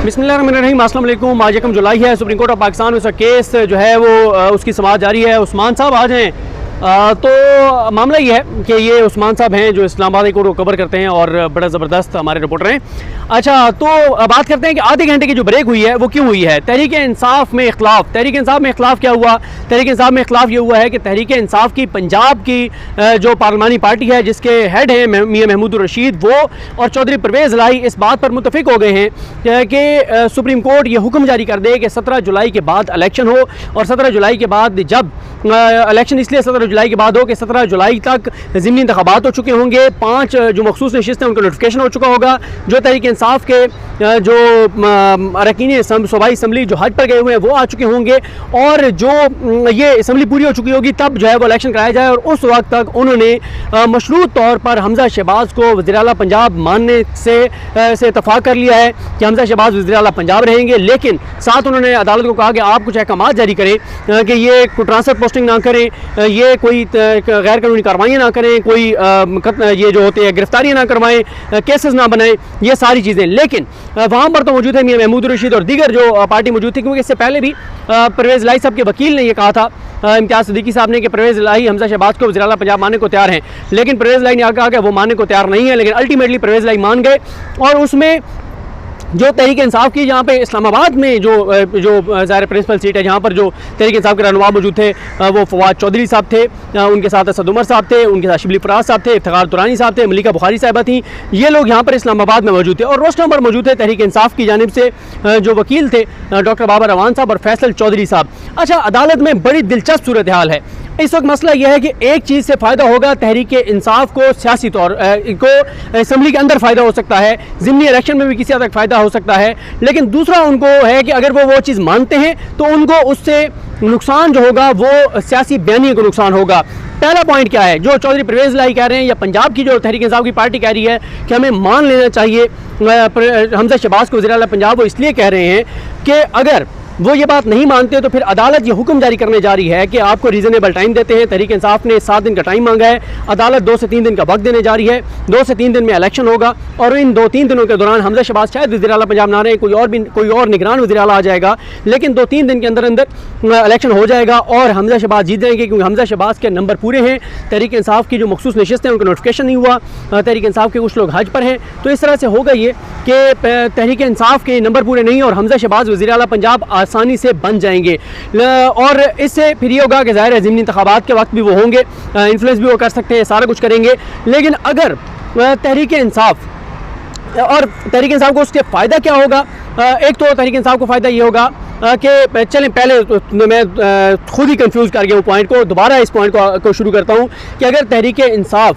बिस्मिल्लाहिर्रहमानिर्रहीम, अस्सलाम वालेकुम। आज 1 जुलाई है। सुप्रीम कोर्ट ऑफ पाकिस्तान में उसका केस जो है वो उसकी समाअत जारी है। उस्मान साहब आज हैं। तो मामला ये है कि ये उस्मान साहब हैं जो इस्लामाबाद कोर्ट को कवर करते हैं और बड़ा ज़बरदस्त हमारे रिपोर्टर हैं। अच्छा, तो बात करते हैं कि आधे घंटे की जो ब्रेक हुई है वो क्यों हुई है। तहरीक इंसाफ में इख्लाफ। तहरीक इंसाफ में इख्लाफ क्या हुआ? तहरीक इंसाफ में इख्लाफ ये हुआ है कि तहरीक इंसाफ की पंजाब की जो पार्लिमानी पार्टी है जिसके हेड हैं मियां महमूद रशीद, वो और चौधरी परवेज़ इलाही इस बात पर मुत्तफिक हो गए हैं कि सुप्रीम कोर्ट ये हुक्म जारी कर दे कि 17 जुलाई के बाद इलेक्शन हो। और 17 जुलाई के बाद जब इलेक्शन इसलिए 17 जुलाई के बाद हो कि 17 जुलाई तक ज़िमनी इंतखाबात हो चुके होंगे। 5 जो मखसूस नशिस्तें उनका नोटिफिकेशन हो चुका होगा। जो तहरीक इंसाफ के जो अरकान सूबाई असम्बली जो हज पर गए हुए हैं वो आ चुके होंगे। और जो ये असम्बली पूरी हो चुकी होगी तब जो है वो इलेक्शन कराया जाए। और उस वक्त तक उन्होंने मशरूत तौर पर हमजा शहबाज को वज़ीर आला पंजाब मानने से इतफाक़ कर लिया है कि हमजा शहबाज वज़ीर आला पंजाब रहेंगे। लेकिन साथ उन्होंने अदालत को कहा कि आप कुछ अहकाम जारी करें कि ये ट्रांसफ़र पोस्टिंग ना करें, ये कोई गैर कानूनी कार्रवाइयाँ ना करें, कोई ये जो होते हैं गिरफ्तारियाँ ना करवाएं, केसेस ना बनाएं, ये सारी चीज़ें। लेकिन वहाँ पर तो मौजूद है मियां महमूद रशीद और दीगर जो पार्टी मौजूद थी, क्योंकि इससे पहले भी परवेज़ इलाही साहब के वकील ने यह कहा था, इम्तियाज़ सिद्दीकी साहब ने, कि परवेज़ इलाही हमजा शहबाज को वज़ीर आला पंजाब मानने को तैयार हैं। लेकिन परवेज़ इलाही ने कहा कि वो मानने को तैयार नहीं है। लेकिन अल्टीमेटली परवेज़ इलाही मान गए। और उसमें जो तहरीक इंसाफ की जहाँ पे इस्लामाबाद में जो ज़ाहिर प्रिंसिपल सीट है, जहाँ पर जो तहरीक इंसाफ के रहनुमा मौजूद थे वो फवाद चौधरी साहब थे, उनके साथ असद उमर साहब थे, उनके साथ शिबली फराज साहब थे, इफ्तिखार दुरानी साहब थे, मलिका बुखारी साहिबा थी। ये लोग यहाँ पर इस्लामाबाद में मौजूद थे। और रोस्टर पर मौजूद थे तहरीक इंसाफ की जानिब से जो वकील थे डॉक्टर बाबर रवान साहब और फैसल चौधरी साहब। अच्छा, अदालत में बड़ी दिलचस्प सूरत हाल है। इस वक्त मसला यह है कि एक चीज़ से फ़ायदा होगा तहरीक इंसाफ को, सियासी तौर को असम्बली के अंदर फ़ायदा हो सकता है, ज़िमनी इलेक्शन में भी किसी हद तक फ़ायदा हो सकता है। लेकिन दूसरा उनको है कि अगर वो चीज़ मानते हैं तो उनको उससे नुकसान जो होगा वो सियासी बयानी को नुकसान होगा। पहला पॉइंट क्या है, जो चौधरी परवेज़ इलाही कह रहे हैं या पंजाब की जो तहरीक इंसाफ की पार्टी कह रही है कि हमें मान लेना चाहिए हमजा शहबाज को वज़ीर आला पंजाब, वो इसलिए कह रहे हैं कि अगर वो ये बात नहीं मानते तो फिर अदालत ये हुक्म जारी करने जा रही है कि आपको रीज़नेबल टाइम देते हैं। तहरीक इंसाफ ने 7 दिन का टाइम मांगा है, अदालत 2 से 3 दिन का वक्त देने जा रही है। 2 से 3 दिन में इलेक्शन होगा और इन 2-3 दिनों के दौरान हमजा शहबाज शायद वज़ीर आला पंजाब ना रहे, कोई और निगरान वज़ीर आला आ जाएगा। लेकिन 2-3 दिन के अंदर अंदर इलेक्शन हो जाएगा और हमजा शहबाज जीत जाएंगे, क्योंकि हमजा शहबाज के नंबर पूरे हैं। तहरीक इंसाफ की जो मखसूस नशिस्तें हैं उनका नोटिफिकेशन नहीं हुआ, तहरीक इंसाफ के कुछ लोग हज पर हैं। तो इस तरह से होगा ये कि तहरीक इंसाफ के नंबर पूरे नहीं और हमजा शहबाज वज़ीर आला पंजाब आसानी से बन जाएंगे। और इससे फिर ये होगा कि ज़ाहिर है ज़िमनी इंतखाबात के वक्त भी वो होंगे, इन्फ्लुएंस भी वो कर सकते हैं, सारा कुछ करेंगे। लेकिन अगर तहरीक इंसाफ और तहरीक इंसाफ को उसके फ़ायदा क्या होगा? एक तो तहरीक इंसाफ को फ़ायदा ये होगा कि चलें, पहले मैं खुद ही कंफ्यूज कर गया हूँ पॉइंट को, दोबारा इस पॉइंट को शुरू करता हूँ कि अगर तहरीक इंसाफ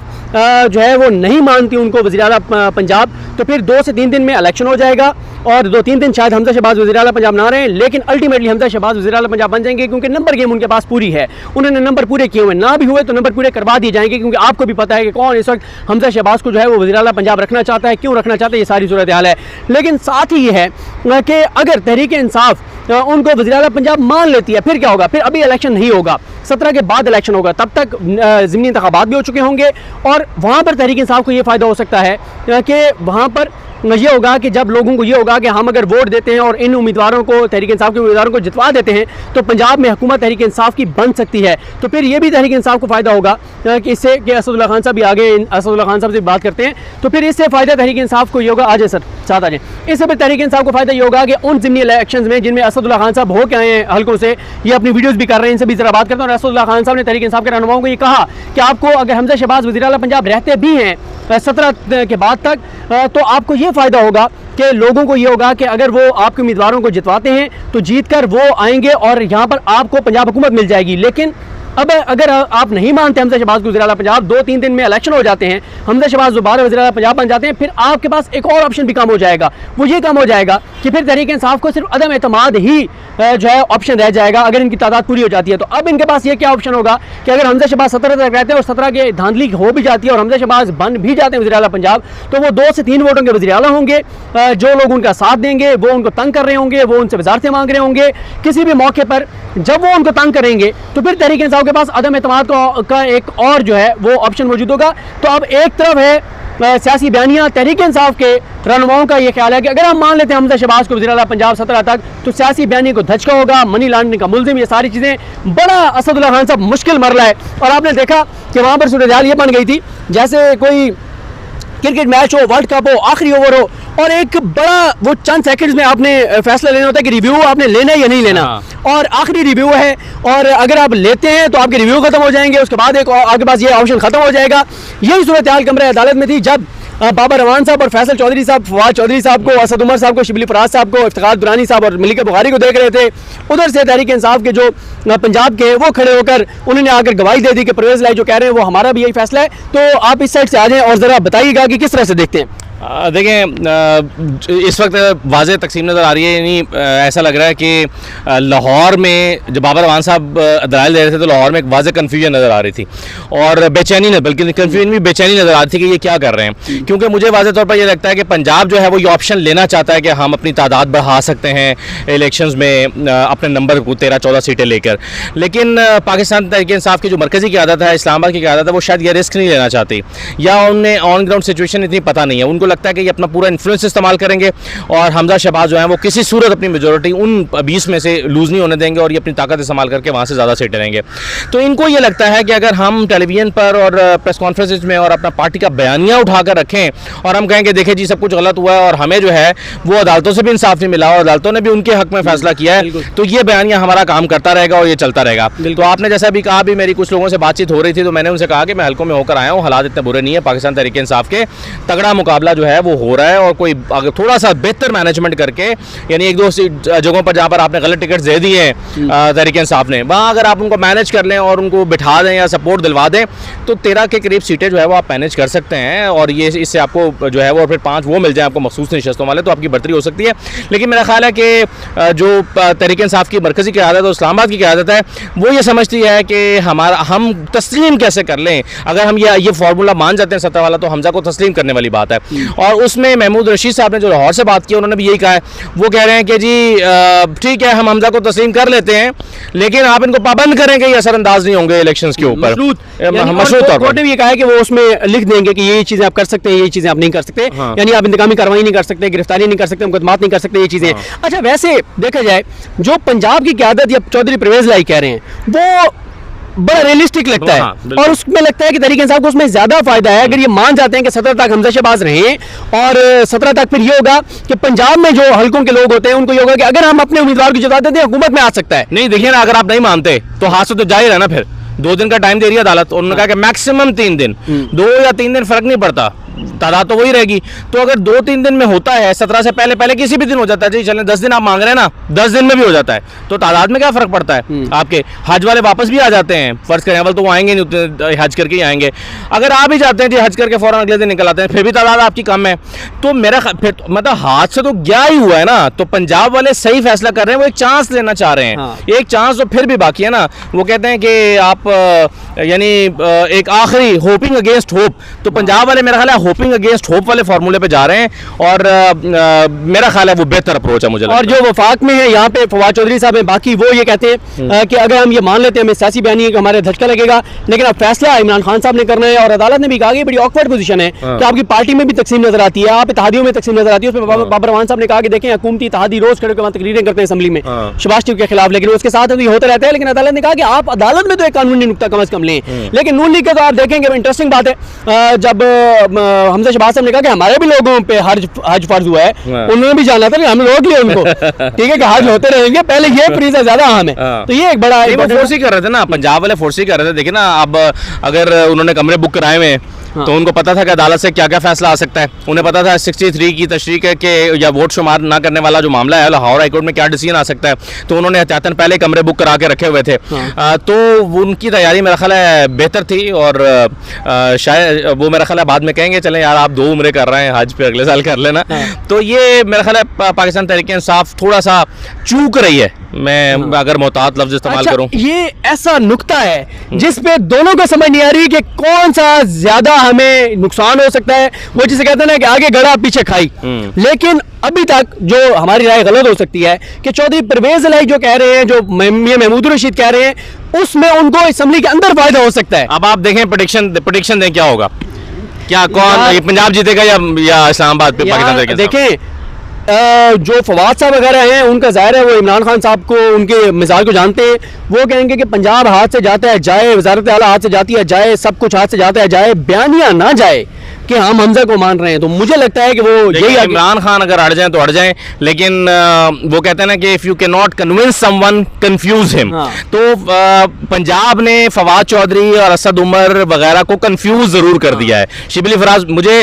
जो है वो नहीं मानती उनको वज़ीर आला पंजाब, तो फिर 2 से 3 दिन में इलेक्शन हो जाएगा और 2-3 दिन शायद हमजा शहबाज वज़ीर आला पंजाब ना रहें। लेकिन अल्टीमेटली हमजा शहबाज वज़ीर आला पंजाब बन जाएंगे, क्योंकि नंबर गेम उनके पास पूरी है। उन्होंने नंबर पूरे किए हुए, ना भी हुए तो नंबर पूरे करवा दिए जाएंगे, क्योंकि आपको भी पता है कि कौन इस वक्त हमजा शहबाज को जो है वो वज़ीर आला पंजाब रखना चाहता है, क्यों रखना चाहता है, ये सारी सूरत हाल है। लेकिन साथ ही ये है कि अगर तहरीक इंसाफ उनको वज़ीर आला पंजाब मान लेती है, फिर क्या होगा? फिर अभी इलेक्शन नहीं होगा, 17 के बाद इलेक्शन होगा, तब तक ज़िमनी इंतखाबात भी हो चुके होंगे। और वहाँ पर तहरीक इंसाफ को ये फ़ायदा हो सकता है कि वहाँ पर ये होगा कि जब लोगों को ये होगा कि हम अगर वोट देते हैं और इन उम्मीदवारों को, तहरीक इंसाफ के उम्मीदवारों को जितवा देते हैं, तो पंजाब में हुकूमत तहरीक इंसाफ की बन सकती है। तो फिर ये भी तहरीक इंसाफ को फ़ायदा होगा कि इससे कि असदुल्ला खान साहब भी आगे, असदुल्ला खान साहब से बात करते हैं, तो फिर इससे फ़ायदा तहरीक इंसाफ को ये होगा। आ जाए सर, साथ आ जाए। इससे फिर तहरीक इंसाफ को फ़ायदा ये होगा कि उन ज़िमनी इलेक्शन में जिनमें असदुल्ला खान साहब हो के आए हैं हल्कों से, ये अपनी वीडियोज़ भी कर रहे हैं, इनसे भी ज़रा बात करते हैं। और असदुल्ला खान साहब ने तहरीक इंसाफ के रहनुमाओं को ये कहा कि आपको अगर हमजा शहबाज वज़ीर आला पंजाब रहते भी हैं 17 के बाद तक, तो आपको ये फ़ायदा होगा कि लोगों को ये होगा कि अगर वो आपके उम्मीदवारों को जितवाते हैं तो जीत कर वो आएंगे और यहाँ पर आपको पंजाब हुकूमत मिल जाएगी। लेकिन अब अगर आप नहीं मानते हमजा शहबाज को वज़ीर आला पंजाब, 2-3 दिन में इलेक्शन हो जाते हैं, हमजा शहबाज दोबारा वज़ीर आला पंजाब बन जाते हैं, फिर आपके पास एक और ऑप्शन भी कम हो जाएगा। वो ये कम हो जाएगा कि फिर तहरीक इंसाफ को सिर्फ अदम एतमाद ही जो है ऑप्शन रह जाएगा अगर इनकी तादाद पूरी हो जाती है। तो अब इनके पास ये क्या ऑप्शन होगा कि अगर हमजा शहबाज 17 तक रहते हैं और 17 के धांधली हो भी जाती है और हमजा शहबाज बन भी जाते हैं वज़ीर आला पंजाब, तो वो 2 से 3 वोटों के वज़ीर आला होंगे। जो लोग उनका साथ देंगे वो उनको तंग कर रहे होंगे, वो उनसे वज़ारतें मांग रहे होंगे किसी भी मौके पर। जब वो उनको तंग करेंगे तो फिर तहरीक इंसाफ के पास अदम एतमाद का एक और जो है वो ऑप्शन मौजूद होगा। तो अब एक तरफ है सियासी बयानियाँ तहरीक इंसाफ के रहनुमाओं का ये ख्याल है कि अगर हम मान लेते हैं हमजा शहबाज को वज़ीर आला पंजाब 17 तक, तो सियासी बयानी को धचका होगा, मनी लॉन्ड्रिंग का मुलजिम, ये सारी चीज़ें बड़ा असदुल्ला खान साहब मुश्किल मरला है। और आपने देखा कि वहाँ पर सूरत हाल ये बन गई थी जैसे कोई क्रिकेट मैच हो, वर्ल्ड कप हो, आखिरी ओवर हो, और एक बड़ा वो चंद सेकंड्स में आपने फैसला लेना होता है कि रिव्यू आपने लेना है या नहीं लेना। और आखिरी रिव्यू है, और अगर आप लेते हैं तो आपके रिव्यू खत्म हो जाएंगे, उसके बाद एक आपके पास ये ऑप्शन खत्म हो जाएगा। यही सूरत हाल कमरे अदालत में थी जब बाबर रवान साहब और फैसल चौधरी साहब, फवाद चौधरी साहब को, असद उमर साहब को, शिबली फराज साहब को, इफ्तिखार दुरानी साहब और मलिक बुखारी को देख रहे थे। उधर से तहरीक इंसाफ के जो पंजाब के वो खड़े होकर उन्होंने आकर गवाही दे दी कि परवेज़ लाई जो कह रहे हैं वो हमारा भी यही फैसला है। तो आप इस साइड से आ जाएं और ज़रा बताइएगा कि किस तरह से देखते हैं। देखें, इस वक्त वाज़ेह तकसीम नज़र आ रही है, यानी ऐसा लग रहा है कि लाहौर में जब बाबर रवान साहब दलाइल दे रहे थे तो लाहौर में एक वाज़ेह कन्फ्यूजन नज़र आ रही थी और बेचैनी न, बल्कि कन्फ्यूजन भी बेचैनी नज़र आ रही थी कि ये क्या कर रहे हैं। क्योंकि मुझे वाज़ेह तौर पर यह लगता है कि पंजाब जो है वो ये ऑप्शन लेना चाहता है कि हम अपनी तादाद बढ़ा सकते हैं इलेक्शंस में अपने नंबर को 13-14 सीटें लेकर, लेकिन पाकिस्तान तहरीक इंसाफ की जो मरकज़ी क़यादत है, इस्लामाबाद की क़यादत है, वो शायद ये रिस्क नहीं लेना चाहती, या उन्हें ऑन ग्राउंड सिचुएशन इतनी पता नहीं है। उनको लगता है कि ये अपना पूरा इन्फ्लुएंस इस्तेमाल करेंगे और हमजा शहबाज जो है वो किसी सूरत अपनी मेजॉरिटी उन 20 में से लूज़ नहीं होने देंगे और ये अपनी ताकत इस्तेमाल करके वहाँ से ज़्यादा सीटें लेंगे। तो इनको ये लगता है कि अगर हम टेलीविज़न पर और प्रेस कॉन्फ्रेंस में और अपना पार्टी का बयानिया उठाकर रखें और हम कहें कि देखिए जी सब कुछ गलत हुआ है और हमें जो है वो अदालतों से भी इंसाफ नहीं मिला और अदालतों ने भी उनके हक में फैसला किया है, तो ये बयानिया हमारा काम करता रहेगा और ये चलता रहेगा। तो आपने जैसा भी कहा, भी मेरी कुछ लोगों से बातचीत हो रही थी तो मैंने उनसे कहा कि मैं हल्कों में होकर आया हूँ, हालात इतने बुरे नहीं है, पाकिस्तान तहरीक इंसाफ के तगड़ा मुकाबला जो है वो हो रहा है और कोई अगर थोड़ा सा बेहतर मैनेजमेंट करके, यानी एक दो जगहों पर जहाँ पर आपने गलत टिकट दे दिए हैं तहरीक इंसाफ ने, वहाँ अगर आप उनको मैनेज कर लें और उनको बिठा दें या सपोर्ट दिलवा दें तो 13 के करीब सीटें जो है वो आप मैनेज कर सकते हैं और ये इससे आपको जो है वो फिर 5 वो मिल जाए आपको मखसूस नशस्तों वाले, तो आपकी बढ़तरी हो सकती है। लेकिन मेरा ख्याल है कि जो तहरीक इंसाफ की मरकज़ी क़यादत और इस्लामाबाद की क़यादत है वो ये समझती है कि हम तस्लीम कैसे कर लें। अगर हम ये फार्मूला मान जाते हैं 17 वाला तो हमजा को तस्लीम करने वाली बात है। और उसमें महमूद रशीद साहब ने जो लाहौर से बात की उन्होंने भी यही कहा है, वो कह रहे हैं कि जी ठीक है हम हमजा को तस्लीम कर लेते हैं लेकिन आप इनको पाबंद करें कि ये असरअंदाज नहीं होंगे इलेक्शंस के ऊपर। मशरूत तौर पर भी ये कहा है कि वो उसमें लिख देंगे कि ये चीजें आप कर सकते हैं, ये चीजें आप नहीं कर सकते, यानी आप इंतकामी कार्रवाई नहीं कर सकते, गिरफ्तारी नहीं कर सकते, मुकदमात नहीं कर सकते, ये चीजें। अच्छा, वैसे देखा जाए जो पंजाब की क़यादत या चौधरी परवेज़ लाई कह रहे हैं वो बड़ा रियलिस्टिक लगता है और उसमें लगता है कि तहरीक इंसाफ को उसमें ज्यादा फायदा है अगर ये मान जाते हैं कि 17 तक हमजा शहबाज रहें और 17 तक फिर ये होगा कि पंजाब में जो हल्कों के लोग होते हैं उनको ये होगा कि अगर हम अपने उम्मीदवार को जिता देते हैं हुकूमत में आ सकता है। नहीं देखिए ना, अगर आप नहीं मानते तो हाथ से तो जाहिर है ना, फिर 2 दिन का टाइम दे रही है अदालत, उन्होंने कहा कि मैक्सिमम 3 दिन, 2 या 3 दिन फर्क नहीं पड़ता, तादाद तो वही रहेगी। तो अगर 2-3 दिन में होता है, 17 से पहले किसी भी दिन हो जाता है, जी चलें 10 दिन आप मांग रहे हैं ना, 10 दिन में भी हो जाता है, तो तादाद में क्या फर्क पड़ता है। आपके हज वाले वापस भी आ जाते हैं, फर्ज करें अवल तो वो आएंगे नहीं, हज करके ही आएंगे। अगर आप ही जाते हैं जी हज करके फौरन अगले दिन निकल आते हैं, फिर भी तादाद आपकी कम है, तो मेरा फिर मतलब हाथ से तो गया ही हुआ है ना। तो पंजाब वाले सही फैसला कर रहे हैं, वो एक चांस लेना चाह रहे हैं। एक चांस तो फिर भी बाकी है ना, वो कहते हैं कि आप यानी एक आखिरी होपिंग अगेंस्ट होप, तो पंजाब वाले मेरा ख्याल है होपिंग अगेंस्ट होप वाले फार्मूले पे जा रहे हैं और मेरा ख्याल है वो बेहतर अप्रोच है मुझे। और जो वफाक में है यहाँ पे फवाद चौधरी साहब हैं, बाकी वो ये कहते हैं कि अगर हम ये मान लेते हैं हमें सियासी बयानी है कि हमारे धचका लगेगा, लेकिन अब फैसला इमरान खान साहब ने करना है और अदालत ने भी कहा कि बड़ी ऑकवर्ड पोजीशन है कि आपकी पार्टी में भी तकसीम नजर आती है, आप इत्तेहादियों में तकसीम नजर आती है। उसमें बाबर रवान साहब ने कहा कि देखें हुकूमती इत्तेहादी रोज खड़े होकर तकरीरें करते हैं असेंबली में शहबाज शरीफ के खिलाफ, लेकिन उसके साथ ये होता रहता है। लेकिन अदालत ने कहा कि आप अदालत में तो एक कानूनी नुक्ता कम से कम लें। लेकिन नून लीग का तो आप देखेंगे इंटरेस्टिंग बात है, जब हमजा शहबाज साहब ने कहा कि हमारे भी लोगों पे हज फर्ज हुआ है, उन्होंने भी जाना था, हम रोक लिया उनको, ठीक है कि हज होते रहेंगे, पहले ये फरीज़ा ज्यादा अहम है। तो ये एक बड़ा फोर्स ही कर रहे थे ना, पंजाब वाले फोर्स ही कर रहे थे। देखिए ना, अब अगर उन्होंने कमरे बुक कराए हुए तो उनको पता था कि अदालत से क्या क्या फैसला आ सकता है। उन्हें पता था 63 की तशरीक है कि या वोट शुमार ना करने वाला जो मामला है लाहौर हाईकोर्ट में क्या डिसीजन आ सकता है, तो उन्होंने एहतियातन पहले कमरे बुक करा के रखे हुए थे। तो उनकी तैयारी मेरा ख्याल है बेहतर थी और शायद वो मेरा ख्याल है बाद में कहेंगे चलें यार आप 2 उम्रें कर रहे हैं, हज पे अगले साल कर लेना। तो ये मेरा ख्याल है पाकिस्तान तहरीक इंसाफ थोड़ा सा चूक रही है, मैं अगर मोहतात लफ्ज इस्तेमाल करूं। ये ऐसा नुक्ता है जिसपे दोनों को समझ नहीं आ रही कि कौन सा ज्यादा हमें नुकसान हो सकता है। वो जिसे कहते हैं ना कि आगे गड़ा पीछे खाई, लेकिन अभी तक जो हमारी राय गलत हो सकती है कि चौधरी परवेज़ लाई जो कह रहे हैं, जो महमूद रशीद कह रहे हैं, उसमें उनको असेंबली के अंदर फायदा हो सकता है। अब आप देखें प्रेडिक्शन दें क्या होगा। क्या कौन, ये पंजाब जीतेगा या इस्लामाबाद पे पाकिस्तान तहरीक इंसाफ? देखें, जो फवाद साहब वगैरह हैं उनका ज़ाहिर है वो इमरान खान साहब को, उनके मिजाज को जानते हैं। वो कहेंगे कि पंजाब हाथ से जाता है जाए, वजारत आला हाथ से जाती है जाए, सब कुछ हाथ से जाता है जाए, बयानिया ना जाए कि हम हमजा को मान रहे हैं। तो मुझे लगता है कि वो यही इमरान खान अगर अड़ जाए तो अड़ जाए, लेकिन वो कहते हैं ना कि if you can not convince someone confuse him. तो पंजाब ने फवाद चौधरी और असद उमर वगैरह को कंफ्यूज जरूर कर दिया है। शिबली फराज मुझे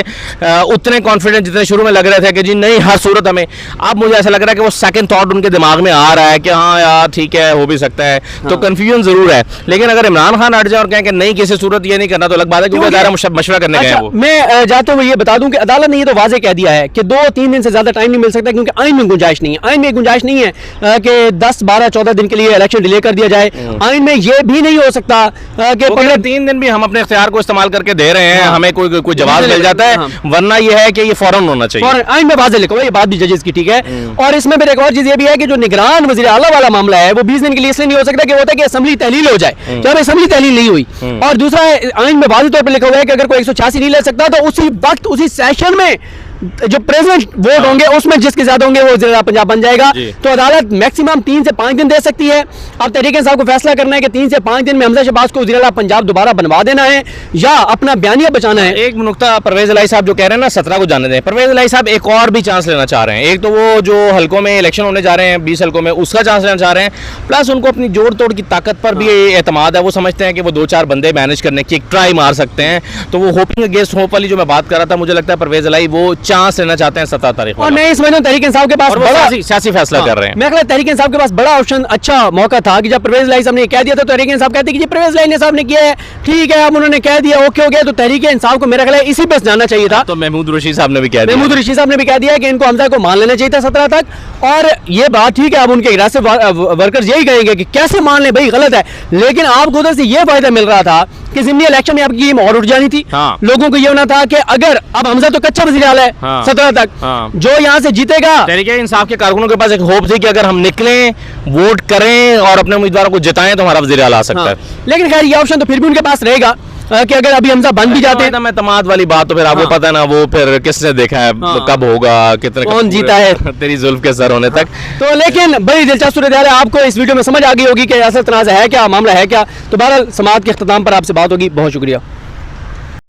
उतने कॉन्फिडेंट जितने शुरू में लग रहे थे कि जी नहीं हर सूरत हमें, अब मुझे ऐसा लग रहा है कि वो सेकंड थॉट उनके दिमाग में आ रहा है कि हाँ यार ठीक है हो भी सकता है। तो कंफ्यूजन जरूर है, लेकिन अगर इमरान खान अड़ जाए और कहें कि नहीं किसी सूरत ये नहीं करना, तो अलग बात है क्योंकि दायरा मशवरा करने गए हैं वो। मैं जाते हुए ये बता दूं कि अदालत ने ये तो वाजे कह दिया है कि 2-3 दिन से ज्यादा टाइम नहीं मिल सकता, क्योंकि आइन में गुंजाइश नहीं है। आइन में गुंजाइश नहीं है कि 10, 12, 14 दिन के लिए इलेक्शन डिले कर दिया जाए। आइन में ये भी नहीं हो सकता कि 3 दिन भी हम अपने इख्तियार को इस्तेमाल करके दे रहे हैं, हमें कोई जवाब मिल जाता है, वरना ये है कि ये फौरन होना चाहिए। आइन में वाजे लिखा हुआ, ये बात भी जजेस की ठीक है। और इसमें फिर एक और चीज ये भी है कि जो निगरान वज़ीर आला वाला मामला है वो 20 दिन के लिए इसलिए नहीं हो सकता कि होता है कि असेंबली तहलील हो जाए, जब असेंबली तहलील नहीं हुई। और दूसरा आइन में वाज़ेह तौर पर लिखा हुआ है कि अगर कोई 186 नहीं ले सकता तो उसी वक्त उसी सेशन में जो प्रेसिडेंट वोट होंगे उसमें जिसके ज्यादा होंगे वो जिला पंजाब बन जाएगा। तो अदालत मैक्सिमम 3 से 5 दिन दे सकती है। अब तहरीक इंसाफ को फैसला करना है कि 3 से 5 दिन में हमजा शहबाज को जिला पंजाब दोबारा बनवा देना है या अपना बयानिया बचाना है। एक नुकता परवेज इलाही साहब जो कह रहे हैं ना 17 को जाने दें, परवेज इलाही साहब एक और भी चांस लेना चाह रहे हैं। एक तो वो जो हलकों में इलेक्शन होने जा रहे हैं 20 हलकों में, उसका चांस लेना चाह रहे हैं, प्लस उनको अपनी जोड़ तोड़ की ताकत पर भी एतमाद है। वो समझते हैं कि वो 2-4 बंदे मैनेज करने की एक ट्राई मार सकते हैं। तो वो होपिंग अगेंस्ट होप वाली जो मैं बात कर रहा था, मुझे लगता है परवेज इलाही वो चांस लेना चाहते हैं 17 तारीख। और मैं समझता हूं तहरीक इंसाफ के पास बड़ा सियासी फैसला कर रहे हैं। मैं तहरीक इंसाफ के पास बड़ा ऑप्शन अच्छा मौका था कि जब परवेज इलाही साहब ने कह दिया था, तहरीक इंसाफ कहते कि परवेज इलाही साहब ने किया है ठीक है, अब उन्होंने कह दिया ओके हो गया, तो तहरीक इंसाफ को मेरा ख्याल है इसी पे जाना चाहिए था। तो महमूद रशीद साहब ने भी कह दिया, महमूद रशीद साहब ने भी कह दिया कि इनको हमजा को मान लेना चाहिए था 17 तक। और ये बात ठीक है, अब उनके इरादे वर्कर्स यही कहेंगे कि कैसे मान ले भाई, गलत है। लेकिन आपको उधर से ये फायदा मिल रहा था कि ज़िमनी इलेक्शन में आपकी गेम और उठ जानी थी। लोगों को ये होना था कि अगर अब हमजा तो कच्चा वज़ीर आला है 17 तक, जो यहाँ से जीतेगा। तहरीक इंसाफ के कारकुनों के पास एक होप थी कि अगर हम निकलें, वोट करें और अपने उम्मीदवारों को जिताएं तो हमारा वज़ीर आला आ सकता है। लेकिन खैर ये ऑप्शन तो फिर भी उनके पास रहेगा कि अगर अभी हमजा बन भी जाते हैं। मैं तमाद वाली बात तो फिर आपको पता है ना, वो फिर किसने देखा है कब होगा, कितने कौन जीता है तेरी जुल्फ के सर होने तक। तो लेकिन बड़ी दिलचस्प सूरत है, आपको इस वीडियो में समझ आ गई होगी कि असल तनाज़ा है क्या, मामला है क्या। तो बहरहाल समाअत के इख्तिताम पर आपसे बात होगी। बहुत शुक्रिया।